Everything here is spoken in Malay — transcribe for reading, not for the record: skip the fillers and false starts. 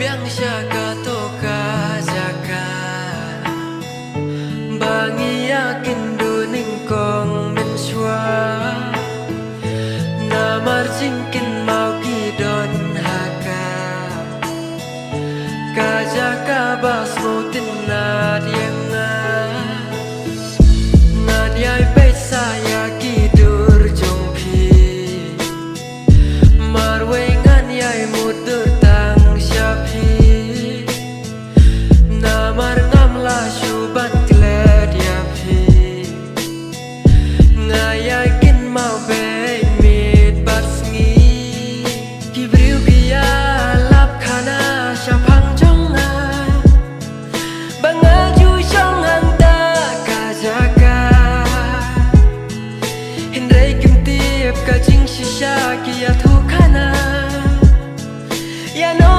biang syaka toka jaka bangi yakin duning kong menshua namar jingkin mau kidon haka kajaka bas mau tinad yang nganyai pet saya kidur jongpi marwe nganyai mudur tang syapi namar ngamla syuban gled yapi ngayai kin mau be mit barsngi kibriu kia lap khana syapang jonga bangaju chong hang ta kajaka hindai kim tiep ka jing shisha kia thu khana ya no